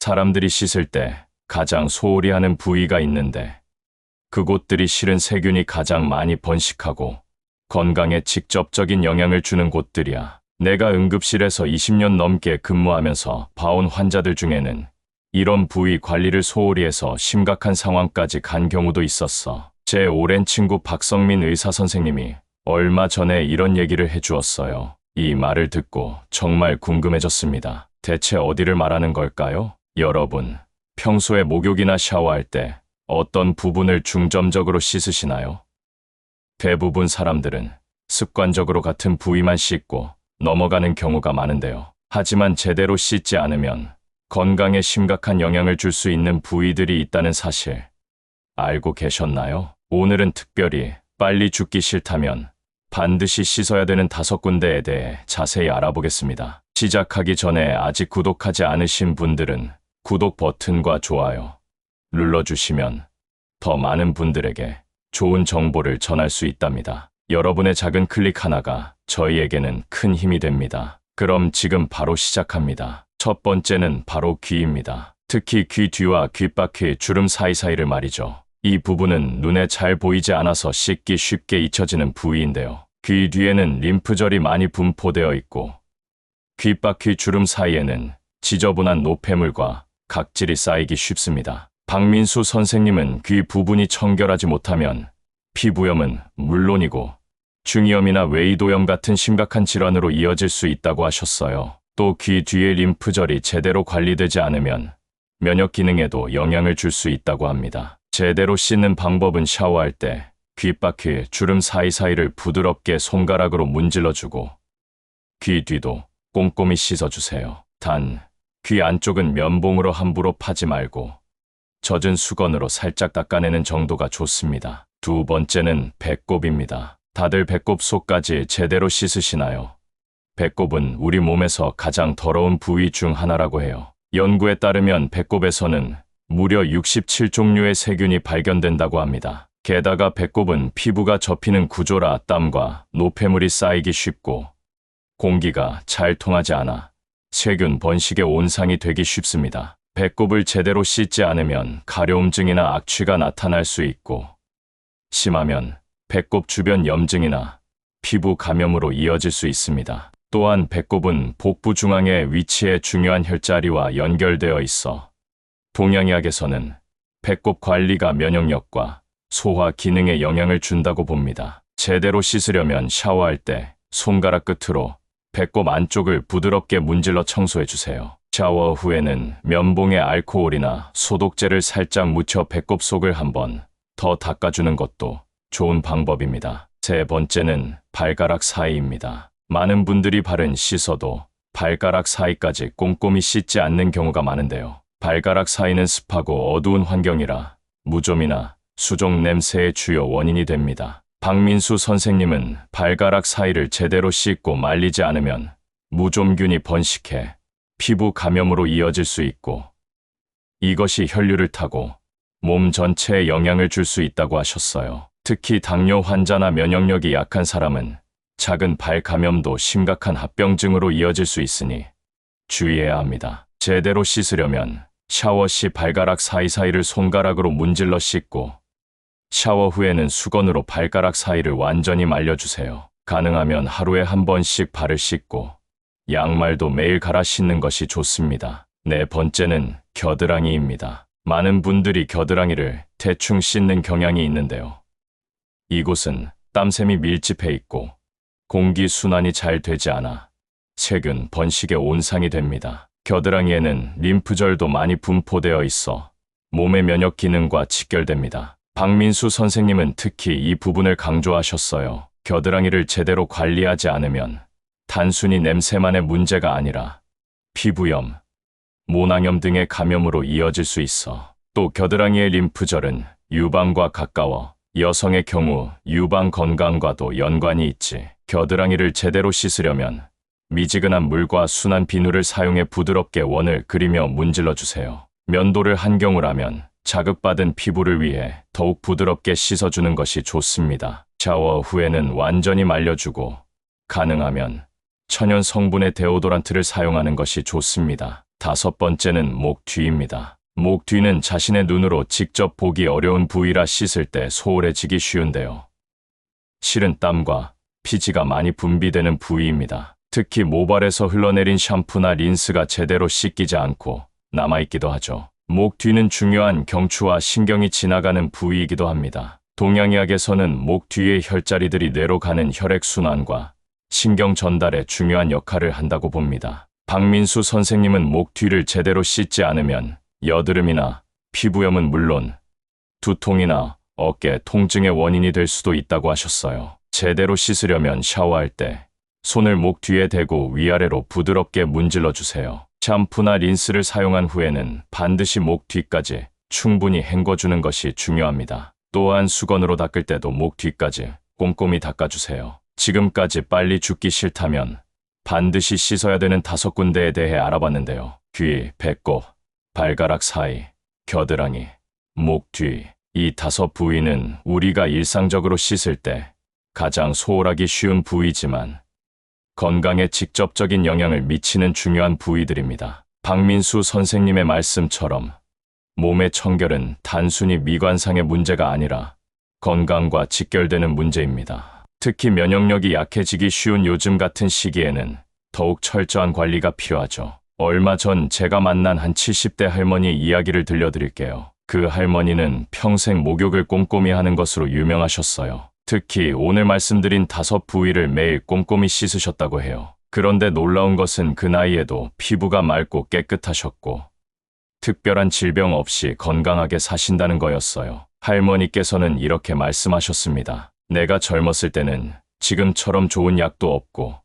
사람들이 씻을 때 가장 소홀히 하는 부위가 있는데 그곳들이 실은 세균이 가장 많이 번식하고 건강에 직접적인 영향을 주는 곳들이야. 내가 응급실에서 20년 넘게 근무하면서 봐온 환자들 중에는 이런 부위 관리를 소홀히 해서 심각한 상황까지 간 경우도 있었어. 제 오랜 친구 박성민 의사 선생님이 얼마 전에 이런 얘기를 해주었어요. 이 말을 듣고 정말 궁금해졌습니다. 대체 어디를 말하는 걸까요? 여러분, 평소에 목욕이나 샤워할 때 어떤 부분을 중점적으로 씻으시나요? 대부분 사람들은 습관적으로 같은 부위만 씻고 넘어가는 경우가 많은데요. 하지만 제대로 씻지 않으면 건강에 심각한 영향을 줄 수 있는 부위들이 있다는 사실 알고 계셨나요? 오늘은 특별히 빨리 죽기 싫다면 반드시 씻어야 되는 5군데에 대해 자세히 알아보겠습니다. 시작하기 전에 아직 구독하지 않으신 분들은 구독 버튼과 좋아요 눌러주시면 더 많은 분들에게 좋은 정보를 전할 수 있답니다. 여러분의 작은 클릭 하나가 저희에게는 큰 힘이 됩니다. 그럼 지금 바로 시작합니다. 첫 번째는 바로 귀입니다. 특히 귀 뒤와 귓바퀴 주름 사이사이를 말이죠. 이 부분은 눈에 잘 보이지 않아서 씻기 쉽게 잊혀지는 부위인데요. 귀 뒤에는 림프절이 많이 분포되어 있고 귓바퀴 주름 사이에는 지저분한 노폐물과 각질이 쌓이기 쉽습니다. 박민수 선생님은 귀 부분이 청결하지 못하면 피부염은 물론이고 중이염이나 웨이도염 같은 심각한 질환으로 이어질 수 있다고 하셨어요. 또 귀 뒤의 림프절이 제대로 관리되지 않으면 면역 기능에도 영향을 줄 수 있다고 합니다. 제대로 씻는 방법은 샤워할 때 귓바퀴 주름 사이사이를 부드럽게 손가락으로 문질러주고 귀 뒤도 꼼꼼히 씻어주세요. 단, 귀 안쪽은 면봉으로 함부로 파지 말고 젖은 수건으로 살짝 닦아내는 정도가 좋습니다. 두 번째는 배꼽입니다. 다들 배꼽 속까지 제대로 씻으시나요? 배꼽은 우리 몸에서 가장 더러운 부위 중 하나라고 해요. 연구에 따르면 배꼽에서는 무려 67종류의 세균이 발견된다고 합니다. 게다가 배꼽은 피부가 접히는 구조라 땀과 노폐물이 쌓이기 쉽고 공기가 잘 통하지 않아 세균 번식의 온상이 되기 쉽습니다. 배꼽을 제대로 씻지 않으면 가려움증이나 악취가 나타날 수 있고 심하면 배꼽 주변 염증이나 피부 감염으로 이어질 수 있습니다. 또한 배꼽은 복부 중앙에 위치해 중요한 혈자리와 연결되어 있어 동양의학에서는 배꼽 관리가 면역력과 소화 기능에 영향을 준다고 봅니다. 제대로 씻으려면 샤워할 때 손가락 끝으로 배꼽 안쪽을 부드럽게 문질러 청소해 주세요. 샤워 후에는 면봉에 알코올이나 소독제를 살짝 묻혀 배꼽 속을 한번 더 닦아주는 것도 좋은 방법입니다. 세 번째는 발가락 사이입니다. 많은 분들이 발은 씻어도 발가락 사이까지 꼼꼼히 씻지 않는 경우가 많은데요. 발가락 사이는 습하고 어두운 환경이라 무좀이나 수족 냄새의 주요 원인이 됩니다. 박민수 선생님은 발가락 사이를 제대로 씻고 말리지 않으면 무좀균이 번식해 피부 감염으로 이어질 수 있고 이것이 혈류를 타고 몸 전체에 영향을 줄 수 있다고 하셨어요. 특히 당뇨 환자나 면역력이 약한 사람은 작은 발 감염도 심각한 합병증으로 이어질 수 있으니 주의해야 합니다. 제대로 씻으려면 샤워 시 발가락 사이사이를 손가락으로 문질러 씻고 샤워 후에는 수건으로 발가락 사이를 완전히 말려주세요. 가능하면 하루에 한 번씩 발을 씻고 양말도 매일 갈아 신는 것이 좋습니다. 네 번째는 겨드랑이입니다. 많은 분들이 겨드랑이를 대충 씻는 경향이 있는데요. 이곳은 땀샘이 밀집해 있고 공기 순환이 잘 되지 않아 세균 번식의 온상이 됩니다. 겨드랑이에는 림프절도 많이 분포되어 있어 몸의 면역 기능과 직결됩니다. 박민수 선생님은 특히 이 부분을 강조하셨어요. 겨드랑이를 제대로 관리하지 않으면 단순히 냄새만의 문제가 아니라 피부염, 모낭염 등의 감염으로 이어질 수 있어. 또 겨드랑이의 림프절은 유방과 가까워 여성의 경우 유방 건강과도 연관이 있지. 겨드랑이를 제대로 씻으려면 미지근한 물과 순한 비누를 사용해 부드럽게 원을 그리며 문질러 주세요. 면도를 한 경우라면 자극받은 피부를 위해 더욱 부드럽게 씻어주는 것이 좋습니다. 샤워 후에는 완전히 말려주고 가능하면 천연 성분의 데오도란트를 사용하는 것이 좋습니다. 5번째는 목 뒤입니다. 목 뒤는 자신의 눈으로 직접 보기 어려운 부위라 씻을 때 소홀해지기 쉬운데요. 실은 땀과 피지가 많이 분비되는 부위입니다. 특히 모발에서 흘러내린 샴푸나 린스가 제대로 씻기지 않고 남아있기도 하죠. 목 뒤는 중요한 경추와 신경이 지나가는 부위이기도 합니다. 동양의학에서는 목 뒤의 혈자리들이 뇌로 가는 혈액순환과 신경 전달에 중요한 역할을 한다고 봅니다. 박민수 선생님은 목 뒤를 제대로 씻지 않으면 여드름이나 피부염은 물론 두통이나 어깨 통증의 원인이 될 수도 있다고 하셨어요. 제대로 씻으려면 샤워할 때 손을 목 뒤에 대고 위아래로 부드럽게 문질러 주세요. 샴푸나 린스를 사용한 후에는 반드시 목 뒤까지 충분히 헹궈주는 것이 중요합니다. 또한 수건으로 닦을 때도 목 뒤까지 꼼꼼히 닦아주세요. 지금까지 빨리 죽기 싫다면 반드시 씻어야 되는 5군데에 대해 알아봤는데요. 귀, 배꼽, 발가락 사이, 겨드랑이, 목 뒤. 이 5 부위는 우리가 일상적으로 씻을 때 가장 소홀하기 쉬운 부위지만 건강에 직접적인 영향을 미치는 중요한 부위들입니다. 박민수 선생님의 말씀처럼 몸의 청결은 단순히 미관상의 문제가 아니라 건강과 직결되는 문제입니다. 특히 면역력이 약해지기 쉬운 요즘 같은 시기에는 더욱 철저한 관리가 필요하죠. 얼마 전 제가 만난 한 70대 할머니 이야기를 들려드릴게요. 그 할머니는 평생 목욕을 꼼꼼히 하는 것으로 유명하셨어요. 특히 오늘 말씀드린 5 부위를 매일 꼼꼼히 씻으셨다고 해요. 그런데 놀라운 것은 그 나이에도 피부가 맑고 깨끗하셨고 특별한 질병 없이 건강하게 사신다는 거였어요. 할머니께서는 이렇게 말씀하셨습니다. 내가 젊었을 때는 지금처럼 좋은 약도 없고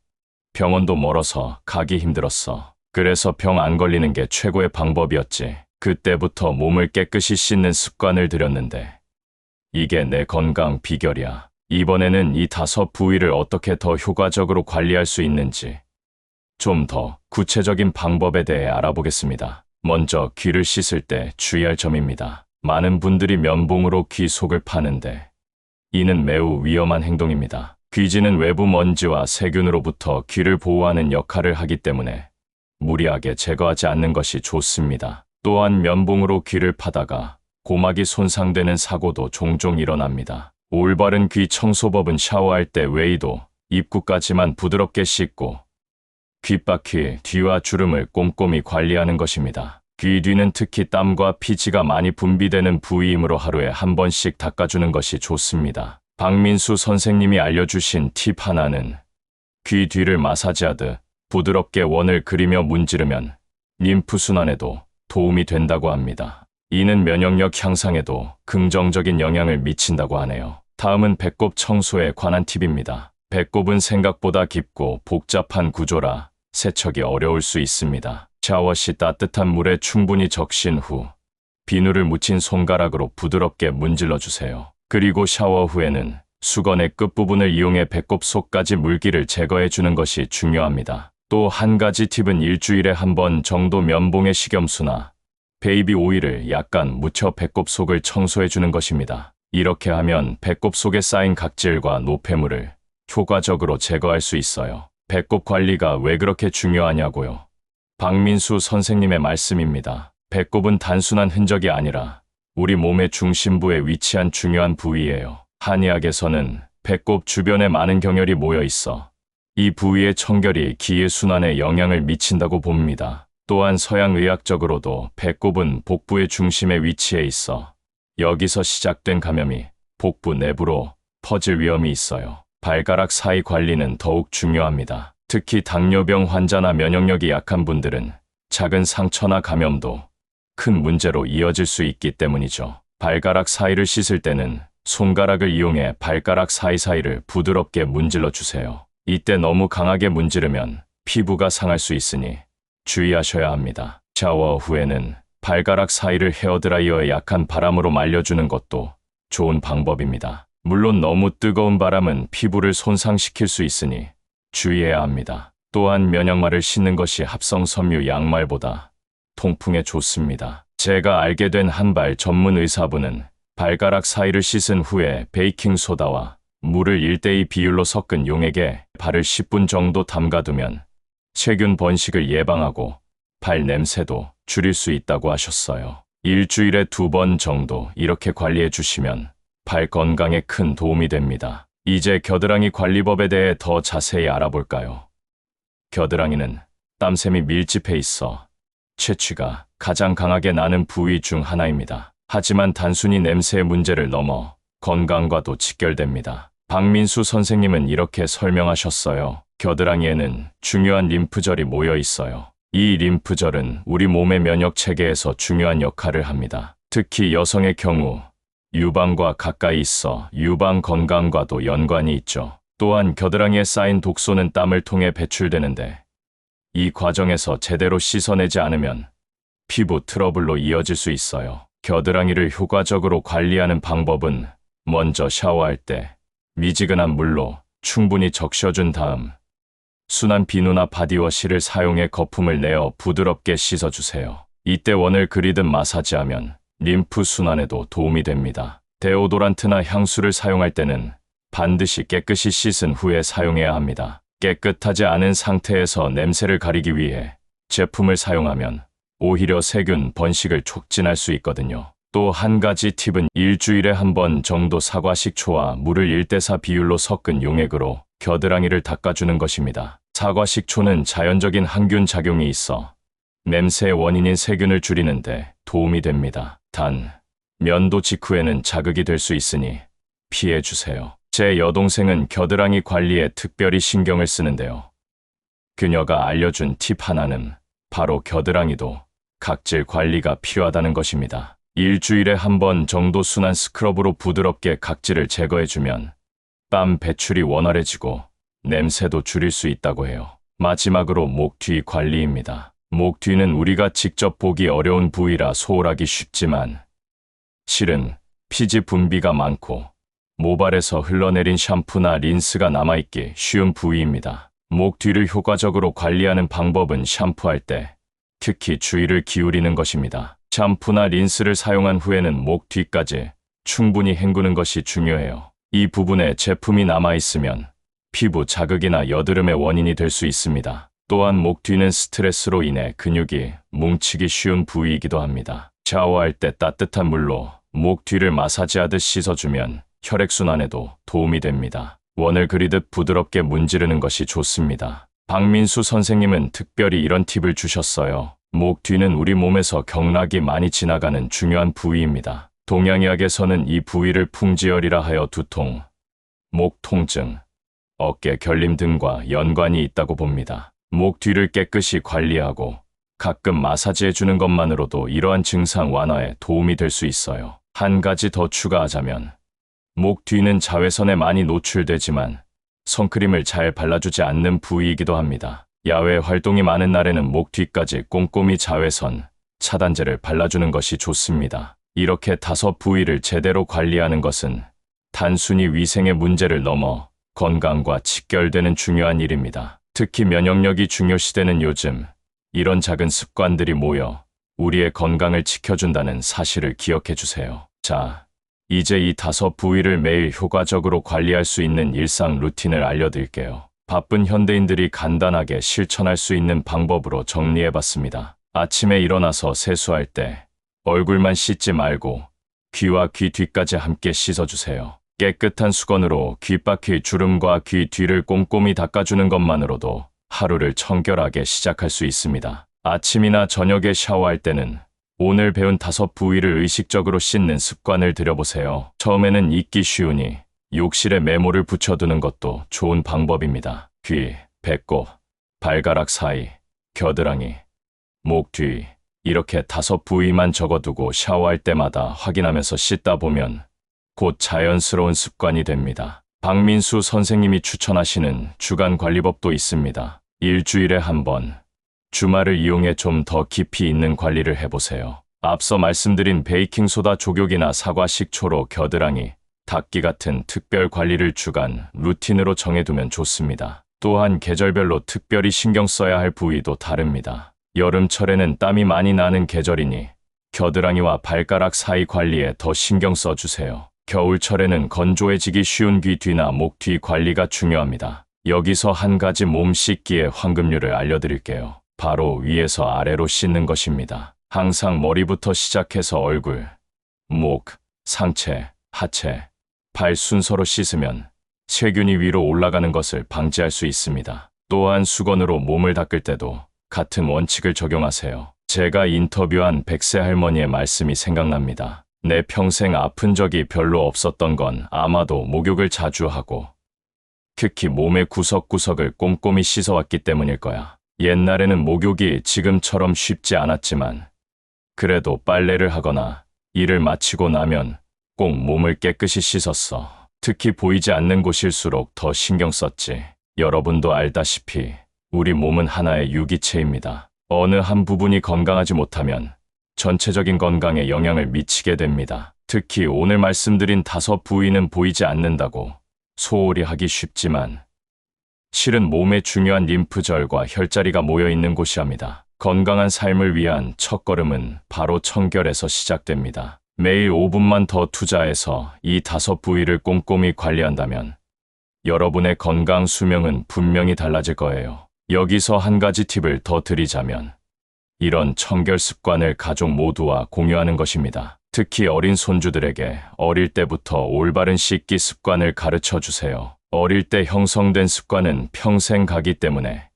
병원도 멀어서 가기 힘들었어. 그래서 병 안 걸리는 게 최고의 방법이었지. 그때부터 몸을 깨끗이 씻는 습관을 들였는데 이게 내 건강 비결이야. 이번에는 이 5 부위를 어떻게 더 효과적으로 관리할 수 있는지 좀 더 구체적인 방법에 대해 알아보겠습니다. 먼저 귀를 씻을 때 주의할 점입니다. 많은 분들이 면봉으로 귀 속을 파는데 이는 매우 위험한 행동입니다. 귀지는 외부 먼지와 세균으로부터 귀를 보호하는 역할을 하기 때문에 무리하게 제거하지 않는 것이 좋습니다. 또한 면봉으로 귀를 파다가 고막이 손상되는 사고도 종종 일어납니다. 올바른 귀 청소법은 샤워할 때 웨이도 입구까지만 부드럽게 씻고 귓바퀴 뒤와 주름을 꼼꼼히 관리하는 것입니다. 귀 뒤는 특히 땀과 피지가 많이 분비되는 부위이므로 하루에 한 번씩 닦아주는 것이 좋습니다. 박민수 선생님이 알려주신 팁 하나는 귀 뒤를 마사지하듯 부드럽게 원을 그리며 문지르면 림프순환에도 도움이 된다고 합니다. 이는 면역력 향상에도 긍정적인 영향을 미친다고 하네요. 다음은 배꼽 청소에 관한 팁입니다. 배꼽은 생각보다 깊고 복잡한 구조라 세척이 어려울 수 있습니다. 샤워 시 따뜻한 물에 충분히 적신 후 비누를 묻힌 손가락으로 부드럽게 문질러 주세요. 그리고 샤워 후에는 수건의 끝부분을 이용해 배꼽 속까지 물기를 제거해 주는 것이 중요합니다. 또 한 가지 팁은 일주일에 한 번 정도 면봉에 식염수나 베이비 오일을 약간 묻혀 배꼽 속을 청소해 주는 것입니다. 이렇게 하면 배꼽 속에 쌓인 각질과 노폐물을 효과적으로 제거할 수 있어요. 배꼽 관리가 왜 그렇게 중요하냐고요? 박민수 선생님의 말씀입니다. 배꼽은 단순한 흔적이 아니라 우리 몸의 중심부에 위치한 중요한 부위예요. 한의학에서는 배꼽 주변에 많은 경혈이 모여 있어 이 부위의 청결이 기의 순환에 영향을 미친다고 봅니다. 또한 서양의학적으로도 배꼽은 복부의 중심에 위치해 있어 여기서 시작된 감염이 복부 내부로 퍼질 위험이 있어요. 발가락 사이 관리는 더욱 중요합니다. 특히 당뇨병 환자나 면역력이 약한 분들은 작은 상처나 감염도 큰 문제로 이어질 수 있기 때문이죠. 발가락 사이를 씻을 때는 손가락을 이용해 발가락 사이사이를 부드럽게 문질러 주세요. 이때 너무 강하게 문지르면 피부가 상할 수 있으니 주의하셔야 합니다. 샤워 후에는 발가락 사이를 헤어드라이어에 약한 바람으로 말려주는 것도 좋은 방법입니다. 물론 너무 뜨거운 바람은 피부를 손상시킬 수 있으니 주의해야 합니다. 또한 면역말을 신는 것이 합성 섬유 양말보다 통풍에 좋습니다. 제가 알게 된 한발 전문 의사분은 발가락 사이를 씻은 후에 베이킹소다와 물을 1:2 비율로 섞은 용액에 발을 10분 정도 담가두면 세균 번식을 예방하고 발 냄새도 줄일 수 있다고 하셨어요. 일주일에 2번 정도 이렇게 관리해 주시면 발 건강에 큰 도움이 됩니다. 이제 겨드랑이 관리법에 대해 더 자세히 알아볼까요? 겨드랑이는 땀샘이 밀집해 있어 채취가 가장 강하게 나는 부위 중 하나입니다. 하지만 단순히 냄새의 문제를 넘어 건강과도 직결됩니다. 박민수 선생님은 이렇게 설명하셨어요. 겨드랑이에는 중요한 림프절이 모여 있어요. 이 림프절은 우리 몸의 면역 체계에서 중요한 역할을 합니다. 특히 여성의 경우 유방과 가까이 있어 유방 건강과도 연관이 있죠. 또한 겨드랑이에 쌓인 독소는 땀을 통해 배출되는데 이 과정에서 제대로 씻어내지 않으면 피부 트러블로 이어질 수 있어요. 겨드랑이를 효과적으로 관리하는 방법은 먼저 샤워할 때 미지근한 물로 충분히 적셔준 다음 순한 비누나 바디워시를 사용해 거품을 내어 부드럽게 씻어주세요. 이때 원을 그리듯 마사지하면 림프 순환에도 도움이 됩니다. 데오도란트나 향수를 사용할 때는 반드시 깨끗이 씻은 후에 사용해야 합니다. 깨끗하지 않은 상태에서 냄새를 가리기 위해 제품을 사용하면 오히려 세균 번식을 촉진할 수 있거든요. 또 한 가지 팁은 일주일에 1번 정도 사과식초와 물을 1대4 비율로 섞은 용액으로 겨드랑이를 닦아주는 것입니다. 사과식초는 자연적인 항균 작용이 있어 냄새의 원인인 세균을 줄이는데 도움이 됩니다. 단, 면도 직후에는 자극이 될 수 있으니 피해주세요. 제 여동생은 겨드랑이 관리에 특별히 신경을 쓰는데요. 그녀가 알려준 팁 하나는 바로 겨드랑이도 각질 관리가 필요하다는 것입니다. 일주일에 1번 정도 순한 스크럽으로 부드럽게 각질을 제거해주면 땀 배출이 원활해지고 냄새도 줄일 수 있다고 해요. 마지막으로 목 뒤 관리입니다. 목 뒤는 우리가 직접 보기 어려운 부위라 소홀하기 쉽지만 실은 피지 분비가 많고 모발에서 흘러내린 샴푸나 린스가 남아있기 쉬운 부위입니다. 목 뒤를 효과적으로 관리하는 방법은 샴푸할 때 특히 주의를 기울이는 것입니다. 샴푸나 린스를 사용한 후에는 목 뒤까지 충분히 헹구는 것이 중요해요. 이 부분에 제품이 남아있으면 피부 자극이나 여드름의 원인이 될 수 있습니다. 또한 목 뒤는 스트레스로 인해 근육이 뭉치기 쉬운 부위이기도 합니다. 샤워할 때 따뜻한 물로 목 뒤를 마사지하듯 씻어주면 혈액순환에도 도움이 됩니다. 원을 그리듯 부드럽게 문지르는 것이 좋습니다. 박민수 선생님은 특별히 이런 팁을 주셨어요. 목 뒤는 우리 몸에서 경락이 많이 지나가는 중요한 부위입니다. 동양의학에서는 이 부위를 풍지열이라 하여 두통, 목 통증, 어깨 결림 등과 연관이 있다고 봅니다. 목 뒤를 깨끗이 관리하고 가끔 마사지해주는 것만으로도 이러한 증상 완화에 도움이 될 수 있어요. 한 가지 더 추가하자면 목 뒤는 자외선에 많이 노출되지만 선크림을 잘 발라주지 않는 부위이기도 합니다. 야외 활동이 많은 날에는 목 뒤까지 꼼꼼히 자외선 차단제를 발라주는 것이 좋습니다. 이렇게 5부위를 제대로 관리하는 것은 단순히 위생의 문제를 넘어 건강과 직결되는 중요한 일입니다. 특히 면역력이 중요시되는 요즘 이런 작은 습관들이 모여 우리의 건강을 지켜준다는 사실을 기억해 주세요. 자, 이제 이 5부위를 매일 효과적으로 관리할 수 있는 일상 루틴을 알려드릴게요. 바쁜 현대인들이 간단하게 실천할 수 있는 방법으로 정리해봤습니다. 아침에 일어나서 세수할 때 얼굴만 씻지 말고 귀와 귀 뒤까지 함께 씻어주세요. 깨끗한 수건으로 귓바퀴 주름과 귀 뒤를 꼼꼼히 닦아주는 것만으로도 하루를 청결하게 시작할 수 있습니다. 아침이나 저녁에 샤워할 때는 오늘 배운 5부위를 의식적으로 씻는 습관을 들여보세요. 처음에는 잊기 쉬우니 욕실에 메모를 붙여두는 것도 좋은 방법입니다. 귀, 배꼽, 발가락 사이, 겨드랑이, 목 뒤 이렇게 5부위만 적어두고 샤워할 때마다 확인하면서 씻다 보면 곧 자연스러운 습관이 됩니다. 박민수 선생님이 추천하시는 주간 관리법도 있습니다. 일주일에 1번, 주말을 이용해 좀 더 깊이 있는 관리를 해보세요. 앞서 말씀드린 베이킹소다 족욕이나 사과 식초로 겨드랑이, 닦기 같은 특별 관리를 주간 루틴으로 정해두면 좋습니다. 또한 계절별로 특별히 신경 써야 할 부위도 다릅니다. 여름철에는 땀이 많이 나는 계절이니 겨드랑이와 발가락 사이 관리에 더 신경 써주세요. 겨울철에는 건조해지기 쉬운 귀 뒤나 목 뒤 관리가 중요합니다. 여기서 한 가지 몸 씻기의 황금률을 알려드릴게요. 바로 위에서 아래로 씻는 것입니다. 항상 머리부터 시작해서 얼굴, 목, 상체, 하체, 발 순서로 씻으면 세균이 위로 올라가는 것을 방지할 수 있습니다. 또한 수건으로 몸을 닦을 때도 같은 원칙을 적용하세요. 제가 인터뷰한 100세 할머니의 말씀이 생각납니다. 내 평생 아픈 적이 별로 없었던 건 아마도 목욕을 자주 하고 특히 몸의 구석구석을 꼼꼼히 씻어왔기 때문일 거야. 옛날에는 목욕이 지금처럼 쉽지 않았지만 그래도 빨래를 하거나 일을 마치고 나면 꼭 몸을 깨끗이 씻었어. 특히 보이지 않는 곳일수록 더 신경 썼지. 여러분도 알다시피 우리 몸은 하나의 유기체입니다. 어느 한 부분이 건강하지 못하면 전체적인 건강에 영향을 미치게 됩니다. 특히 오늘 말씀드린 5부위는 보이지 않는다고 소홀히 하기 쉽지만 실은 몸의 중요한 림프절과 혈자리가 모여 있는 곳이랍니다. 건강한 삶을 위한 첫걸음은 바로 청결에서 시작됩니다. 매일 5분만 더 투자해서 이 5부위를 꼼꼼히 관리한다면 여러분의 건강 수명은 분명히 달라질 거예요. 여기서 한 가지 팁을 더 드리자면 이런 청결 습관을 가족 모두와 공유하는 것입니다. 특히 어린 손주들에게 어릴 때부터 올바른 씻기 습관을 가르쳐 주세요. 어릴 때 형성된 습관은 평생 가기 때문에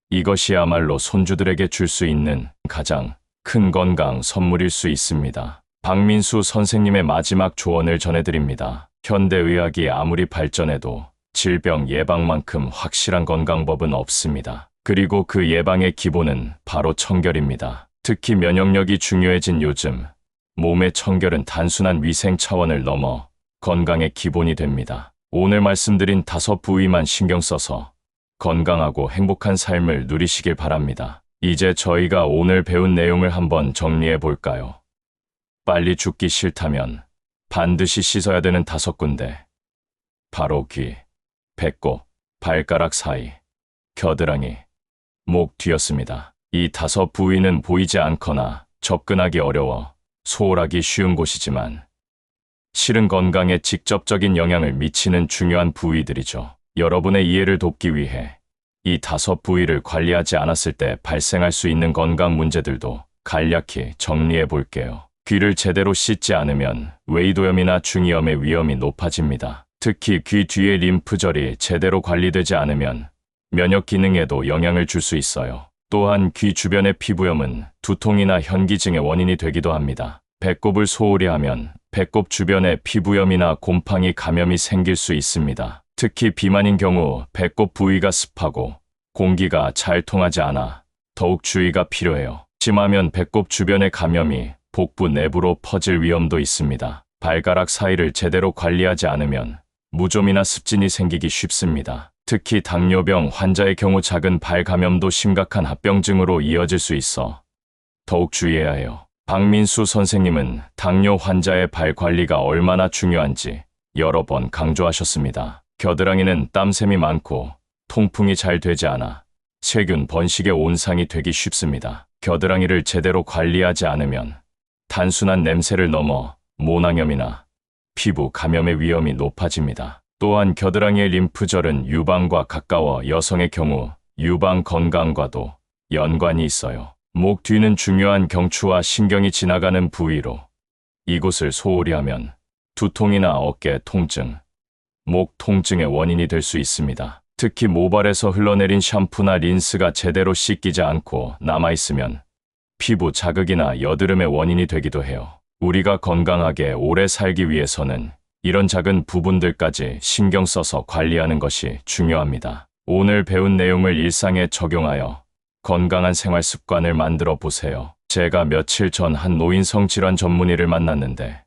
이것이야말로 손주들에게 줄 수 있는 가장 큰 건강 선물일 수 있습니다. 박민수 선생님의 마지막 조언을 전해드립니다. 현대의학이 아무리 발전해도 질병 예방만큼 확실한 건강법은 없습니다. 그리고 그 예방의 기본은 바로 청결입니다. 특히 면역력이 중요해진 요즘, 몸의 청결은 단순한 위생 차원을 넘어 건강의 기본이 됩니다. 오늘 말씀드린 5부위만 신경 써서 건강하고 행복한 삶을 누리시길 바랍니다. 이제 저희가 오늘 배운 내용을 한번 정리해 볼까요? 빨리 죽기 싫다면 반드시 씻어야 되는 5군데. 바로 귀, 배꼽, 발가락 사이, 겨드랑이, 목 뒤였습니다. 이 5부위는 보이지 않거나 접근하기 어려워 소홀하기 쉬운 곳이지만 실은 건강에 직접적인 영향을 미치는 중요한 부위들이죠. 여러분의 이해를 돕기 위해 이 5부위를 관리하지 않았을 때 발생할 수 있는 건강 문제들도 간략히 정리해 볼게요. 귀를 제대로 씻지 않으면 외이도염이나 중이염의 위험이 높아집니다. 특히 귀 뒤의 림프절이 제대로 관리되지 않으면 면역 기능에도 영향을 줄 수 있어요. 또한 귀 주변의 피부염은 두통이나 현기증의 원인이 되기도 합니다. 배꼽을 소홀히 하면 배꼽 주변에 피부염이나 곰팡이 감염이 생길 수 있습니다. 특히 비만인 경우 배꼽 부위가 습하고 공기가 잘 통하지 않아 더욱 주의가 필요해요. 심하면 배꼽 주변의 감염이 복부 내부로 퍼질 위험도 있습니다. 발가락 사이를 제대로 관리하지 않으면 무좀이나 습진이 생기기 쉽습니다. 특히 당뇨병 환자의 경우 작은 발 감염도 심각한 합병증으로 이어질 수 있어 더욱 주의해야 해요. 박민수 선생님은 당뇨 환자의 발 관리가 얼마나 중요한지 여러 번 강조하셨습니다. 겨드랑이는 땀샘이 많고 통풍이 잘 되지 않아 세균 번식의 온상이 되기 쉽습니다. 겨드랑이를 제대로 관리하지 않으면 단순한 냄새를 넘어 모낭염이나 피부 감염의 위험이 높아집니다. 또한 겨드랑이의 림프절은 유방과 가까워 여성의 경우 유방 건강과도 연관이 있어요. 목 뒤는 중요한 경추와 신경이 지나가는 부위로 이곳을 소홀히 하면 두통이나 어깨 통증, 목 통증의 원인이 될 수 있습니다. 특히 모발에서 흘러내린 샴푸나 린스가 제대로 씻기지 않고 남아있으면 피부 자극이나 여드름의 원인이 되기도 해요. 우리가 건강하게 오래 살기 위해서는 이런 작은 부분들까지 신경 써서 관리하는 것이 중요합니다. 오늘 배운 내용을 일상에 적용하여 건강한 생활 습관을 만들어 보세요. 제가 며칠 전 한 노인성 질환 전문의를 만났는데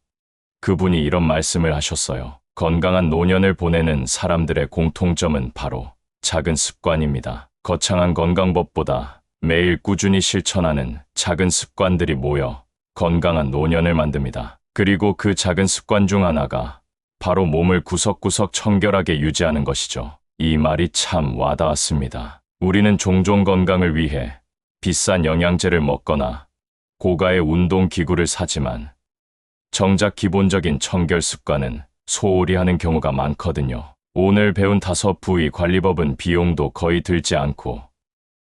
그분이 이런 말씀을 하셨어요. 건강한 노년을 보내는 사람들의 공통점은 바로 작은 습관입니다. 거창한 건강법보다 매일 꾸준히 실천하는 작은 습관들이 모여 건강한 노년을 만듭니다. 그리고 그 작은 습관 중 하나가 바로 몸을 구석구석 청결하게 유지하는 것이죠. 이 말이 참 와닿았습니다. 우리는 종종 건강을 위해 비싼 영양제를 먹거나 고가의 운동기구를 사지만 정작 기본적인 청결 습관은 소홀히 하는 경우가 많거든요. 오늘 배운 5부위 관리법은 비용도 거의 들지 않고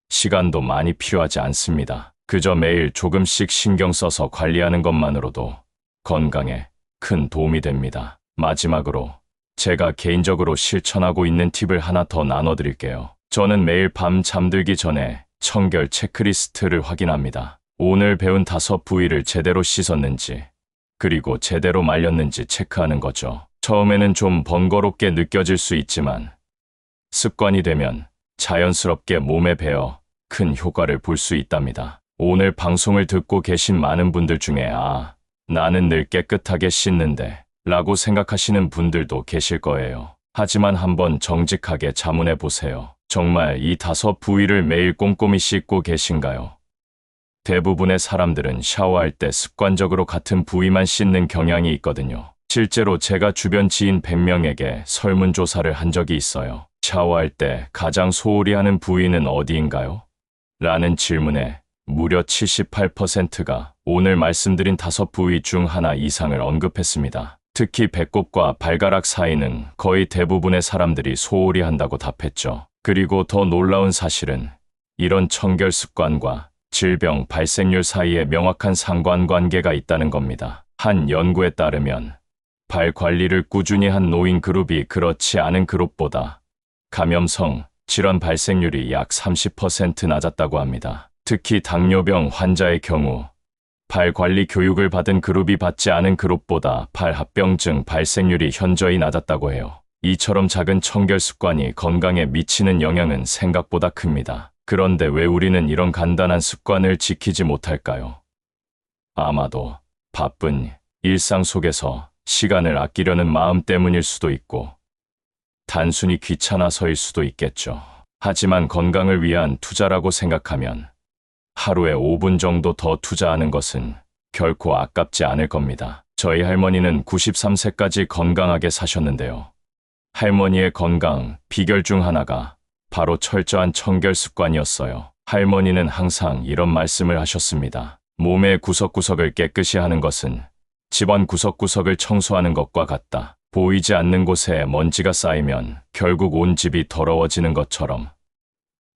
시간도 많이 필요하지 않습니다. 그저 매일 조금씩 신경 써서 관리하는 것만으로도 건강에 큰 도움이 됩니다. 마지막으로 제가 개인적으로 실천하고 있는 팁을 하나 더 나눠드릴게요. 저는 매일 밤 잠들기 전에 청결 체크리스트를 확인합니다. 오늘 배운 5부위를 제대로 씻었는지, 그리고 제대로 말렸는지 체크하는 거죠. 처음에는 좀 번거롭게 느껴질 수 있지만 습관이 되면 자연스럽게 몸에 배어 큰 효과를 볼 수 있답니다. 오늘 방송을 듣고 계신 많은 분들 중에 나는 늘 깨끗하게 씻는데 라고 생각하시는 분들도 계실 거예요. 하지만 한번 정직하게 자문해 보세요. 정말 이 5부위를 매일 꼼꼼히 씻고 계신가요? 대부분의 사람들은 샤워할 때 습관적으로 같은 부위만 씻는 경향이 있거든요. 실제로 제가 주변 지인 100명에게 설문조사를 한 적이 있어요. 샤워할 때 가장 소홀히 하는 부위는 어디인가요? 라는 질문에 무려 78%가 오늘 말씀드린 5부위 중 하나 이상을 언급했습니다. 특히 배꼽과 발가락 사이는 거의 대부분의 사람들이 소홀히 한다고 답했죠. 그리고 더 놀라운 사실은 이런 청결 습관과 질병 발생률 사이에 명확한 상관관계가 있다는 겁니다. 한 연구에 따르면 발 관리를 꾸준히 한 노인 그룹이 그렇지 않은 그룹보다 감염성 질환 발생률이 약 30% 낮았다고 합니다. 특히 당뇨병 환자의 경우 발 관리 교육을 받은 그룹이 받지 않은 그룹보다 발 합병증 발생률이 현저히 낮았다고 해요. 이처럼 작은 청결 습관이 건강에 미치는 영향은 생각보다 큽니다. 그런데 왜 우리는 이런 간단한 습관을 지키지 못할까요? 아마도 바쁜 일상 속에서 시간을 아끼려는 마음 때문일 수도 있고, 단순히 귀찮아서일 수도 있겠죠. 하지만 건강을 위한 투자라고 생각하면 하루에 5분 정도 더 투자하는 것은 결코 아깝지 않을 겁니다. 저희 할머니는 93세까지 건강하게 사셨는데요. 할머니의 건강 비결 중 하나가 바로 철저한 청결 습관이었어요. 할머니는 항상 이런 말씀을 하셨습니다. 몸의 구석구석을 깨끗이 하는 것은 집안 구석구석을 청소하는 것과 같다. 보이지 않는 곳에 먼지가 쌓이면 결국 온 집이 더러워지는 것처럼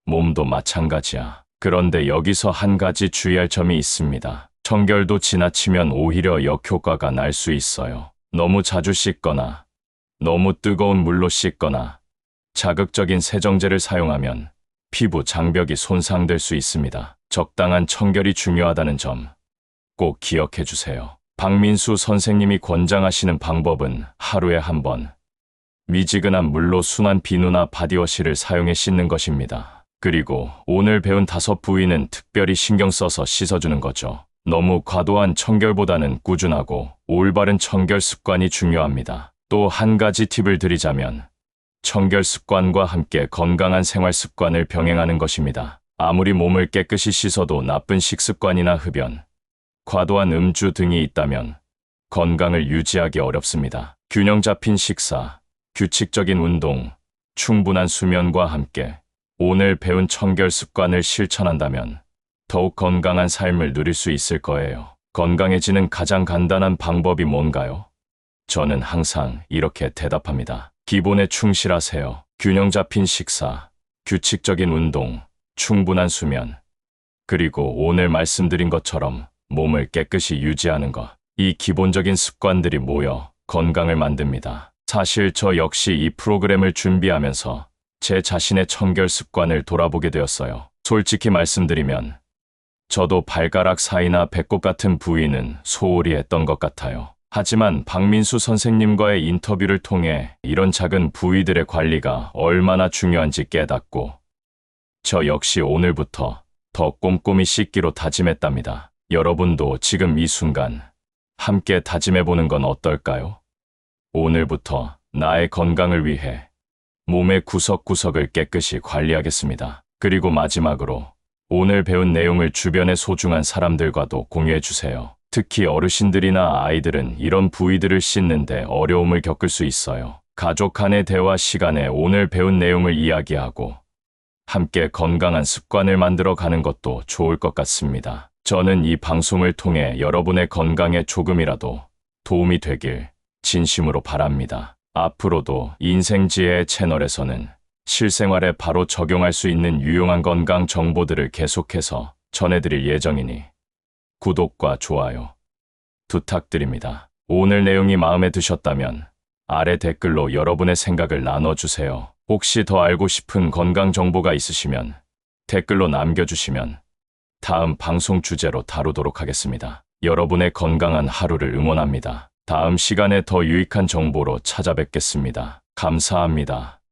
몸도 마찬가지야. 그런데 여기서 한 가지 주의할 점이 있습니다. 청결도 지나치면 오히려 역효과가 날 수 있어요. 너무 자주 씻거나 너무 뜨거운 물로 씻거나 자극적인 세정제를 사용하면 피부 장벽이 손상될 수 있습니다. 적당한 청결이 중요하다는 점 꼭 기억해 주세요. 박민수 선생님이 권장하시는 방법은 하루에 한 번 미지근한 물로 순한 비누나 바디워시를 사용해 씻는 것입니다. 그리고 오늘 배운 5부위는 특별히 신경 써서 씻어주는 거죠. 너무 과도한 청결보다는 꾸준하고 올바른 청결 습관이 중요합니다. 또 한 가지 팁을 드리자면 청결 습관과 함께 건강한 생활 습관을 병행하는 것입니다. 아무리 몸을 깨끗이 씻어도 나쁜 식습관이나 흡연, 과도한 음주 등이 있다면 건강을 유지하기 어렵습니다. 균형 잡힌 식사, 규칙적인 운동, 충분한 수면과 함께 오늘 배운 청결 습관을 실천한다면 더욱 건강한 삶을 누릴 수 있을 거예요. 건강해지는 가장 간단한 방법이 뭔가요? 저는 항상 이렇게 대답합니다. 기본에 충실하세요. 균형 잡힌 식사, 규칙적인 운동, 충분한 수면, 그리고 오늘 말씀드린 것처럼 몸을 깨끗이 유지하는 것. 이 기본적인 습관들이 모여 건강을 만듭니다. 사실 저 역시 이 프로그램을 준비하면서 제 자신의 청결 습관을 돌아보게 되었어요. 솔직히 말씀드리면 저도 발가락 사이나 배꼽 같은 부위는 소홀히 했던 것 같아요. 하지만 박민수 선생님과의 인터뷰를 통해 이런 작은 부위들의 관리가 얼마나 중요한지 깨닫고 저 역시 오늘부터 더 꼼꼼히 씻기로 다짐했답니다. 여러분도 지금 이 순간 함께 다짐해보는 건 어떨까요? 오늘부터 나의 건강을 위해 몸의 구석구석을 깨끗이 관리하겠습니다. 그리고 마지막으로 오늘 배운 내용을 주변의 소중한 사람들과도 공유해주세요. 특히 어르신들이나 아이들은 이런 부위들을 씻는데 어려움을 겪을 수 있어요. 가족 간의 대화 시간에 오늘 배운 내용을 이야기하고 함께 건강한 습관을 만들어 가는 것도 좋을 것 같습니다. 저는 이 방송을 통해 여러분의 건강에 조금이라도 도움이 되길 진심으로 바랍니다. 앞으로도 인생지혜 채널에서는 실생활에 바로 적용할 수 있는 유용한 건강 정보들을 계속해서 전해드릴 예정이니 구독과 좋아요 부탁드립니다. 오늘 내용이 마음에 드셨다면 아래 댓글로 여러분의 생각을 나눠주세요. 혹시 더 알고 싶은 건강 정보가 있으시면 댓글로 남겨주시면 다음 방송 주제로 다루도록 하겠습니다. 여러분의 건강한 하루를 응원합니다. 다음 시간에 더 유익한 정보로 찾아뵙겠습니다. 감사합니다.